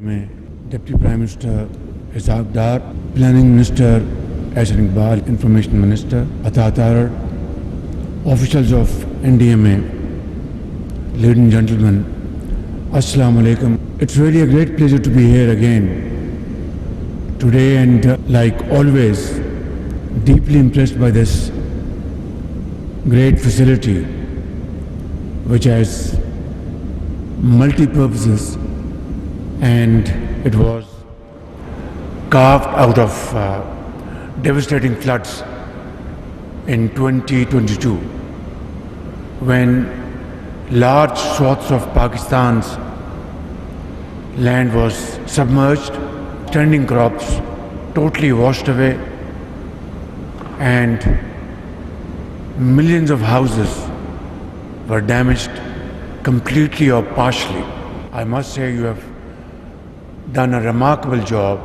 में Deputy Prime Minister Ishaq Dar, Planning Minister Ahsan Iqbal, Information Minister Ata Tarar, officials of NDMA, ladies and gentlemen, Assalamu alaikum. It's really a great pleasure to be here again today and like always, deeply impressed by this great facility which has multi-purposes, and it was carved out of devastating floods in 2022 when large swaths of Pakistan's land was submerged, standing crops totally washed away, and millions of houses were damaged completely or partially. I must say you have done a remarkable job,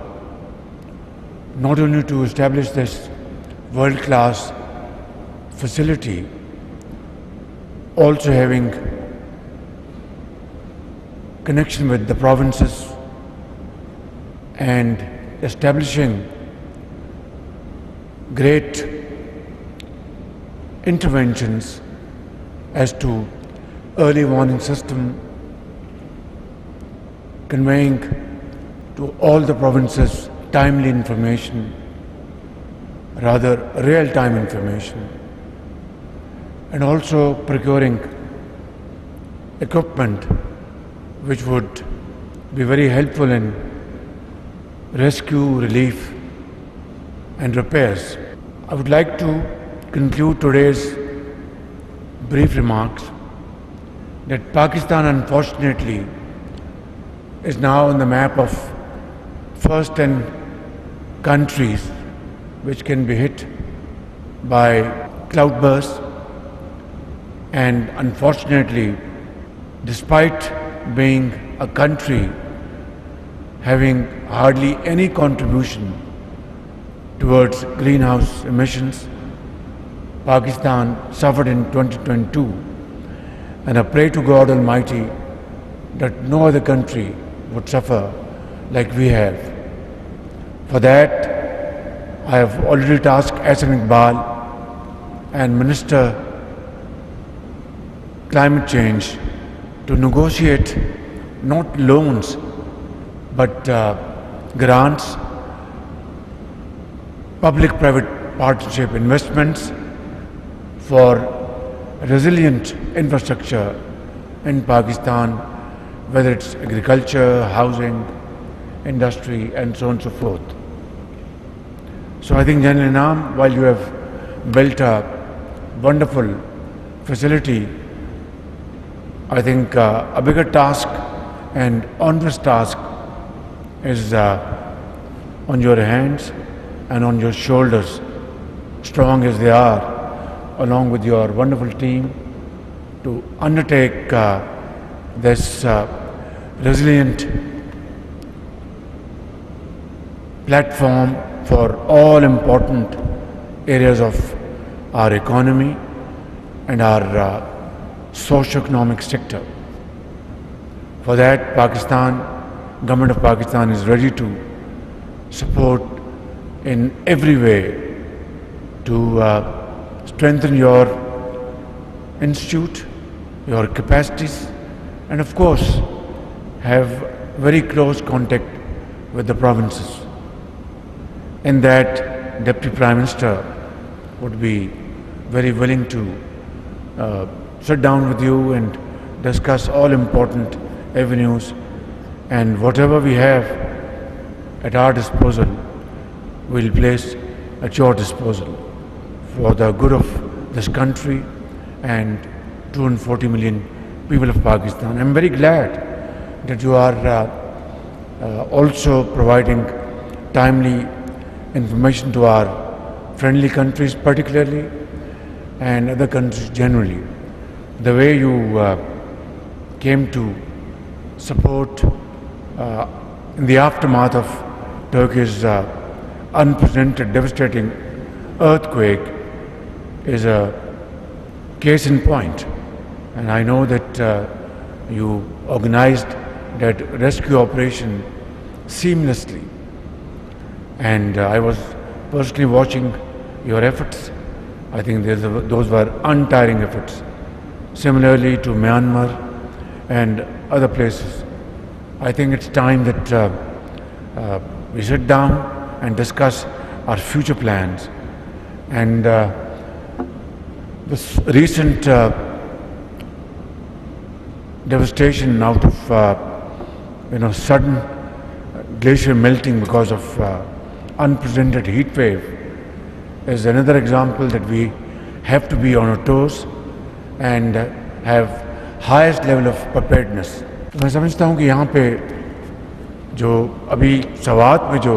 not only to establish this world-class facility, also having connection with the provinces and establishing great interventions as to early warning system, conveying to all the provinces timely information, rather real-time information, and also procuring equipment which would be very helpful in rescue, relief and repairs. I would like to conclude today's brief remarks that Pakistan unfortunately is now on the map of first 10 countries which can be hit by cloudbursts, and unfortunately, despite being a country having hardly any contribution towards greenhouse emissions, Pakistan suffered in 2022, and I pray to God Almighty that no other country would suffer like we have. For that, I have already tasked Ahsan Iqbal and Minister Climate Change to negotiate not loans but grants, public-private partnership investments for resilient infrastructure in Pakistan, whether it's agriculture, housing, industry, and so on and so forth. So I think, General Inam, while you have built a wonderful facility, I think a bigger task and onerous task is on your hands and on your shoulders, strong as they are, along with your wonderful team, to undertake this resilient platform for all important areas of our economy and our socio-economic sector. For that, Government of Pakistan is ready to support in every way to strengthen your institute, your capacities, and of course have very close contact with the provinces. In that, Deputy Prime Minister would be very willing to sit down with you and discuss all important avenues, and whatever we have at our disposal, we'll place at your disposal for the good of this country and 240 million people of Pakistan. I'm very glad that you are also providing timely information to our friendly countries particularly, and other countries generally. The way you came to support in the aftermath of Turkey's unprecedented, devastating earthquake is a case in point. And I know that you organized that rescue operation seamlessly. And I was personally watching your efforts. I think those were untiring efforts. Similarly to Myanmar and other places. I think it's time that we sit down and discuss our future plans. And this recent devastation out of sudden glacier melting because of unprecedented heat wave is another example that we have to be on our toes and have highest level of preparedness. میں سمجھتا ہوں کہ یہاں پہ جو ابھی سوات میں جو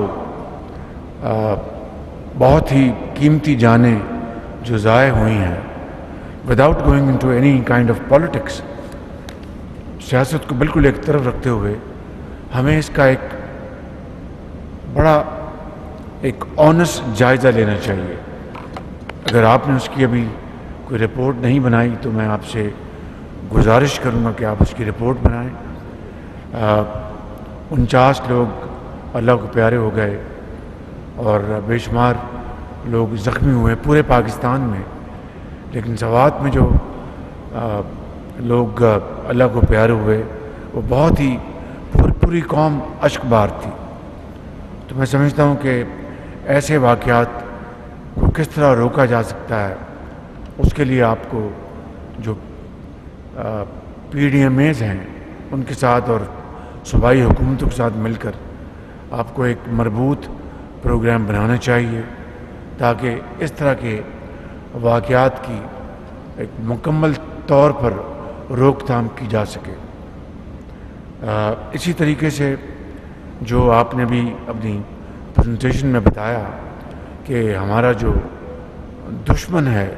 بہت ہی قیمتی جانیں جو ضائع ہوئی ہیں without going into any kind of politics, سیاست کو بالکل ایک طرف رکھتے ہوئے ہمیں اس کا ایک بڑا ایک آنیسٹ جائزہ لینا چاہیے. اگر آپ نے اس کی ابھی کوئی رپورٹ نہیں بنائی تو میں آپ سے گزارش کروں گا کہ آپ اس کی رپورٹ بنائیں. 49 لوگ اللہ کو پیارے ہو گئے اور بے شمار لوگ زخمی ہوئے پورے پاکستان میں، لیکن سوات میں جو لوگ اللہ کو پیارے ہوئے وہ بہت ہی پوری قوم اشک بار تھی. تو میں سمجھتا ہوں کہ ایسے واقعات کو کس طرح روکا جا سکتا ہے، اس کے لیے آپ کو جو پی ڈی ایم ایز ہیں ان کے ساتھ اور صوبائی حکومتوں کے ساتھ مل کر آپ کو ایک مربوط پروگرام بنانا چاہیے تاکہ اس طرح کے واقعات کی ایک مکمل طور پر روک تھام کی جا سکے. اسی طریقے سے جو آپ نے بھی اپنی پریزنٹیشن میں بتایا کہ ہمارا جو دشمن ہے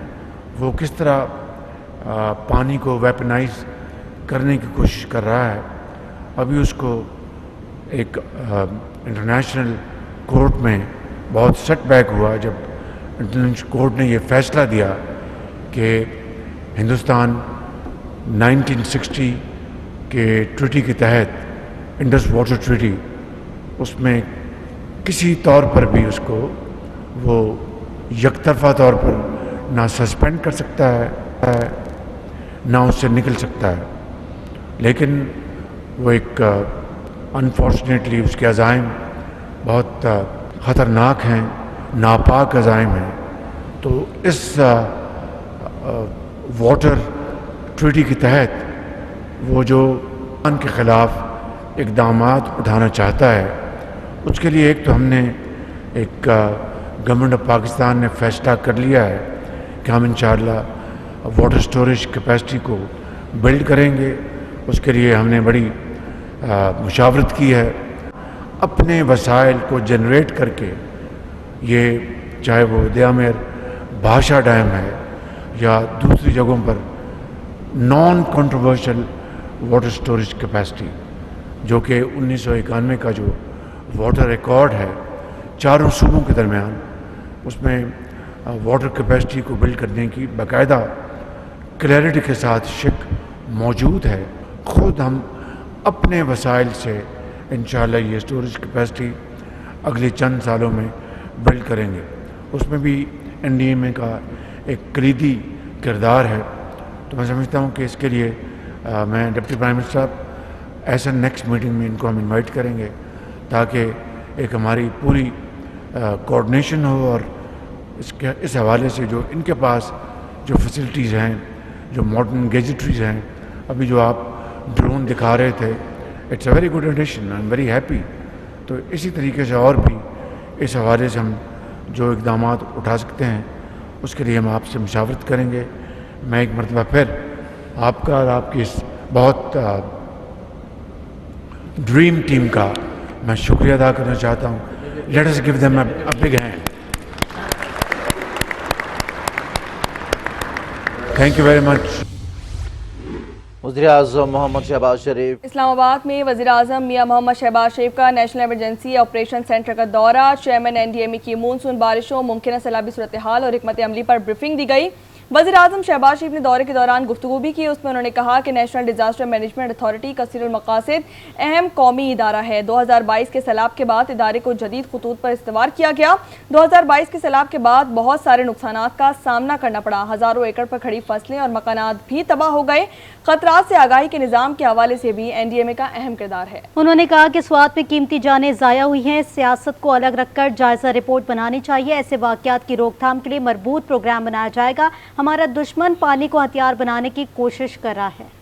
وہ کس طرح پانی کو ویپنائز کرنے کی کوشش کر رہا ہے. ابھی اس کو ایک انٹرنیشنل کورٹ میں بہت سیٹ بیک ہوا جب انٹرنیشنل کورٹ نے یہ فیصلہ دیا کہ ہندوستان 1960 کے ٹریٹی کے تحت انڈس واٹر ٹریٹی اس میں کسی طور پر بھی اس کو وہ یک طرفہ طور پر نہ سسپینڈ کر سکتا ہے نہ اس سے نکل سکتا ہے. لیکن وہ ایک انفارچونیٹلی اس کے عزائم بہت خطرناک ہیں، ناپاک عزائم ہیں. تو اس واٹر ٹریٹی کے تحت وہ جو ان کے خلاف اقدامات اٹھانا چاہتا ہے اس کے لیے ایک تو ہم نے ایک گورنمنٹ آف پاکستان نے فیصلہ کر لیا ہے کہ ہم انشاءاللہ واٹر سٹوریج کیپیسٹی کو بلڈ کریں گے. اس کے لیے ہم نے بڑی مشاورت کی ہے. اپنے وسائل کو جنریٹ کر کے یہ چاہے وہ دیامیر بھاشا ڈیم ہے یا دوسری جگہوں پر non controversial water storage capacity جو کہ 1991 کا جو واٹر ریکارڈ ہے چاروں صوبوں کے درمیان، اس میں واٹر کیپیسٹی کو بلڈ کرنے کی باقاعدہ کلیئرٹی کے ساتھ شک موجود ہے. خود ہم اپنے وسائل سے انشاءاللہ یہ سٹوریج کیپیسٹی اگلے چند سالوں میں بلڈ کریں گے. اس میں بھی این ڈی ایم اے کا ایک کلیدی کردار ہے. تو میں سمجھتا ہوں کہ اس کے لیے میں ڈپٹی پرائم منسٹر صاحب ایسا نیکسٹ میٹنگ میں ان کو ہم انوائٹ کریں گے تاکہ ایک ہماری پوری کوآرڈینیشن ہو اور اس حوالے سے جو ان کے پاس جو فیسلٹیز ہیں، جو ماڈرن گیجٹریز ہیں، ابھی جو آپ ڈرون دکھا رہے تھے، it's a very good edition, I'm very happy. تو اسی طریقے سے اور بھی اس حوالے سے ہم جو اقدامات اٹھا سکتے ہیں اس کے لیے ہم آپ سے مشاورت کریں گے. میں ایک مرتبہ پھر آپ کا اور آپ کی اس بہت ڈریم ٹیم کا میں شکریہ ادا کرنا چاہتا ہوں. Let us give them a big hand. Thank you very much. وزیراعظم محمد شہباز شریف. اسلام آباد میں وزیراعظم میاں محمد شہباز شریف کا نیشنل ایمرجنسی آپریشن سینٹر کا دورہ. چیئرمین این ڈی ایم اے کی مونسون بارشوں، ممکنہ سیلابی صورتحال اور حکمت عملی پر بریفنگ دی گئی. वज़ीर आज़म शहबाज शरीफ ने दौरे के दौरान गुफ्तगू भी की। उसमें उन्होंने कहा कि नेशनल डिजास्टर मैनेजमेंट अथॉरिटी कसीरुल मकासिद अहम कौमी इदारा है। 2022 के सैलाब के बाद इदारे को जदीद खतूत पर इस्तवार किया गया। 2022 के सैलाब के बाद बहुत सारे नुकसानात का सामना करना पड़ा। हज़ारों एकड़ पर खड़ी फसलें और मकानात भी तबाह हो गए। खतरात से आगाही के निज़ाम के हवाले से भी NDMA का अहम किरदार है। उन्होंने कहा कि स्वात में कीमती जानें ज़ाया हुई हैं, सियासत को अलग रखकर जायज़ा रिपोर्ट बनानी चाहिए। ऐसे वाक़यात की रोकथाम के लिए मरबूत प्रोग्राम बनाया जाएगा। हमारा दुश्मन पानी को हथियार बनाने की कोशिश कर रहा है।